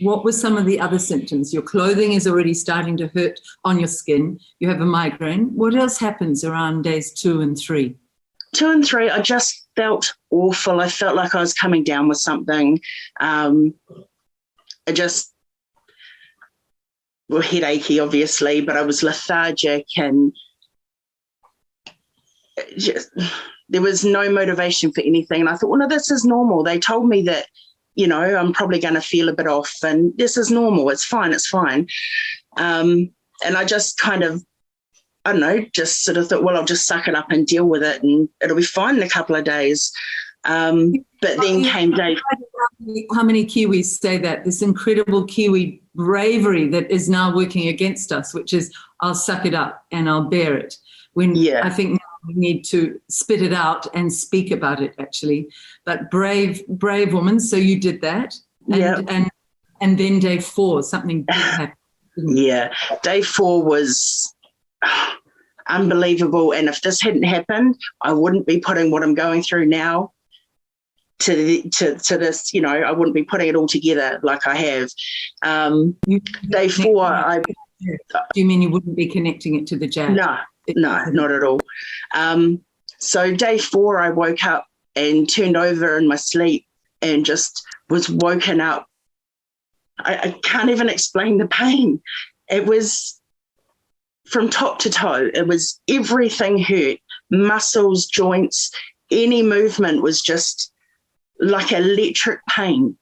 What were some of the other symptoms? Your clothing is already starting to hurt on your skin. You have a migraine. What else happens around days 2 and 3? 2 and 3, I just felt awful. I felt like I was coming down with something. Headachy, obviously, but I was lethargic and there was no motivation for anything. And I thought, well, no, this is normal. They told me that, I'm probably going to feel a bit off and this is normal. It's fine. And I just kind of, I don't know, just sort of thought, well, I'll just suck it up and deal with it and it'll be fine in a couple of days. But then came day. How many Kiwis say that? This incredible Kiwi bravery that is now working against us, which is I'll suck it up and I'll bear it. I think now we need to spit it out and speak about it, actually. But brave woman, so you did that. And then day 4, something big happened. Yeah, day 4 was unbelievable. And if this hadn't happened, I wouldn't be putting what I'm going through now to this, I wouldn't be putting it all together like I have. Day 4, do you mean you wouldn't be connecting it to the jab? No, not at all. So day 4, I woke up and turned over in my sleep and just was woken up. I can't even explain the pain. It was from top to toe. It was everything hurt, muscles, joints, any movement was just like electric pain.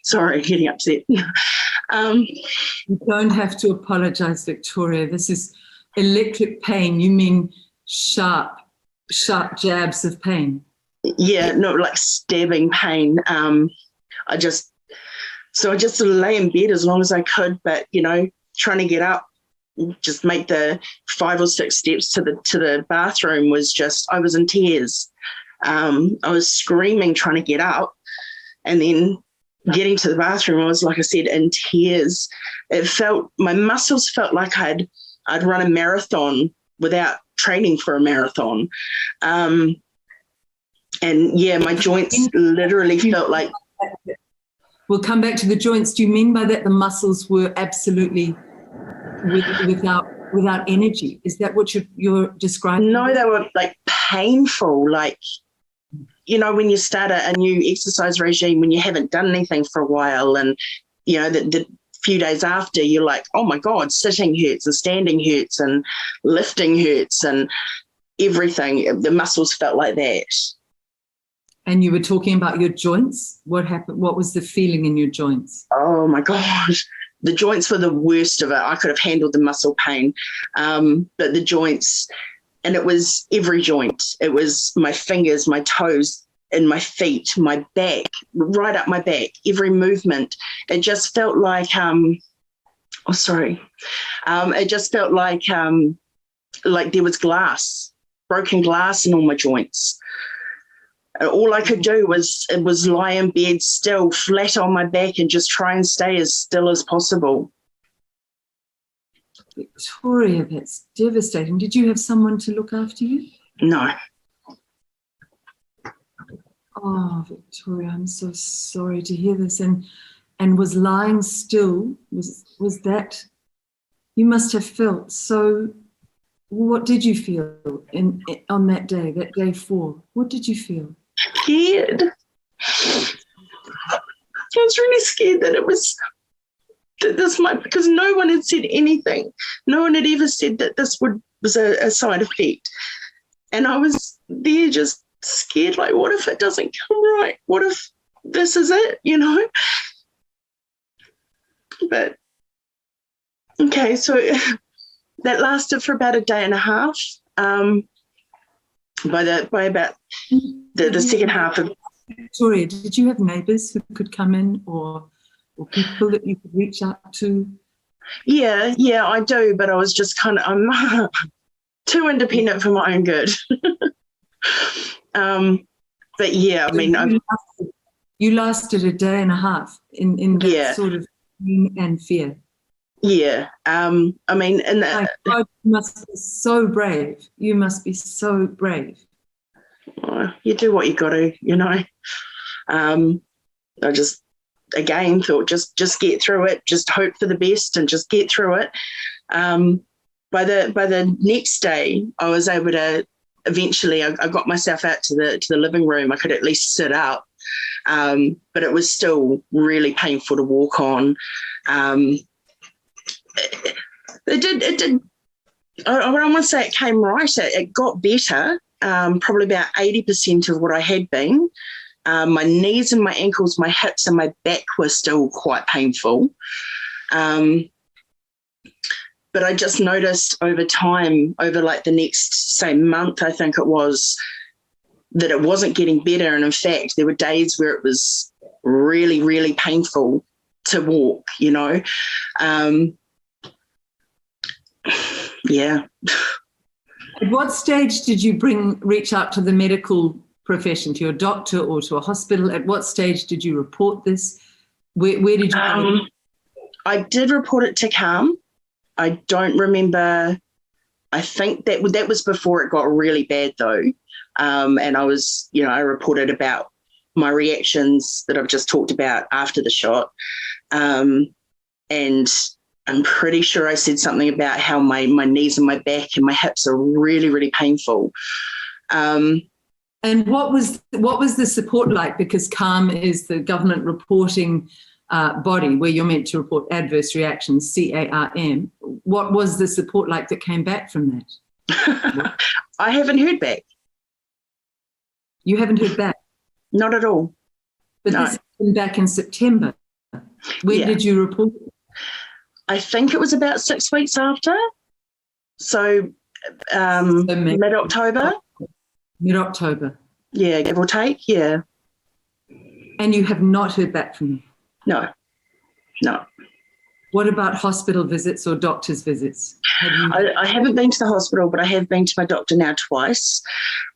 Sorry, getting upset. You don't have to apologize, Victoria. This is electric pain. You mean sharp jabs of pain? Yeah, not like stabbing pain. I just sort of lay in bed as long as I could, but trying to get up, just make the 5 or 6 steps to the bathroom was just, I was in tears. I was screaming trying to get up, and then getting to the bathroom, I was, like I said, in tears. My muscles felt like I'd run a marathon without training for a marathon. And yeah, my joints literally felt like. We'll come back to the joints. Do you mean by that the muscles were absolutely without energy? Is that what you're describing? No, they were like painful, like, when you start a new exercise regime, when you haven't done anything for a while, and, the few days after, you're like, oh my God, sitting hurts and standing hurts and lifting hurts and everything. The muscles felt like that. And you were talking about your joints. What happened? What was the feeling in your joints? Oh my gosh. The joints were the worst of it. I could have handled the muscle pain, but the joints, and it was every joint. It was my fingers, my toes, and my feet, my back, right up my back, every movement. It just felt like, it just felt like there was broken glass in all my joints. All I could do was lie in bed still, flat on my back, and just try and stay as still as possible. Victoria, that's devastating. Did you have someone to look after you? No. Oh, Victoria, I'm so sorry to hear this. And was lying still, was that, you must have felt so, what did you feel on that day 4? What did you feel? Scared. I was really scared that this might, because no one had said anything. No one had ever said that this was a side effect. And I was there just scared, like, what if it doesn't come right? What if this is it, But, okay, so that lasted for about a day and a half. By about the second half of. Victoria, did you have neighbours who could come in or people that you could reach out to? Yeah, I do, but I was just I'm too independent for my own good. But yeah, I mean, you lasted a day and a half in that sort of pain and fear. Yeah, I mean, and God, you must be so brave. You must be so brave. You do what you got to, I just again thought just get through it, just hope for the best and just get through it. By the next day, I was able to eventually, I got myself out to the living room. I could at least sit up, but it was still really painful to walk on. It did. I don't want to say it came right. It got better, probably about 80% of what I had been. My knees and my ankles, my hips and my back were still quite painful. But I just noticed over time, over like the next, say, month, I think it was, that it wasn't getting better. And in fact, there were days where it was really, really painful to walk, you know. Yeah. At what stage did you reach out to the medical profession, to your doctor or to a hospital? At what stage did you report this? Where did you? I did report it to CALM. I don't remember. I think that was before it got really bad, though. And I was, you know, I reported about my reactions that I've just talked about after the shot. And I'm pretty sure I said something about how my knees and my back and my hips are really, really painful. And what was the support like? Because CALM is the government reporting body where you're meant to report adverse reactions, CARM. What was the support like that came back from that? I haven't heard back. You haven't heard back? Not at all. But no. This happened back in September. When did you report it? I think it was about 6 weeks after. So mid-October. Mid-October. Yeah, give or take, yeah. And you have not heard back from them? No. What about hospital visits or doctor's visits? I haven't been to the hospital, but I have been to my doctor now twice.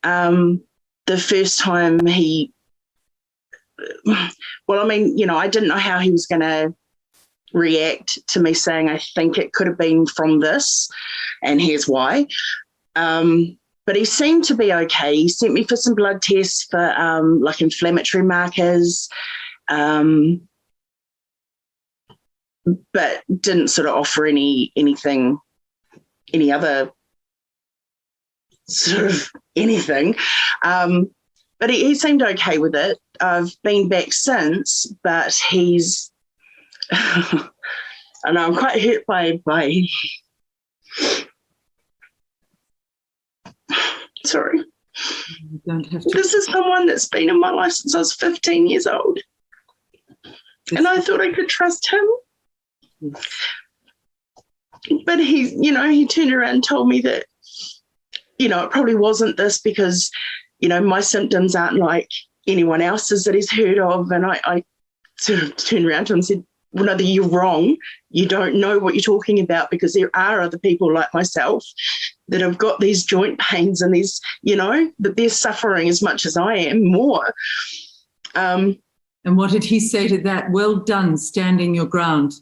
The first time I didn't know how he was going to react to me saying, I think it could have been from this, and here's why. But he seemed to be okay. He sent me for some blood tests for like inflammatory markers, but didn't sort of offer any other sort of anything. But he seemed okay with it. I've been back since, but he's, I know I'm quite hurt by sorry. You don't have to. This is someone that's been in my life since I was 15 years old. And I thought I could trust him. Yes. But he turned around and told me that, it probably wasn't this because, my symptoms aren't like anyone else's that he's heard of. And I sort of turned around to him and said, well, no, you're wrong. You don't know what you're talking about because there are other people like myself that have got these joint pains and these, that they're suffering as much as I am, more. And what did he say to that? Well done, standing your ground.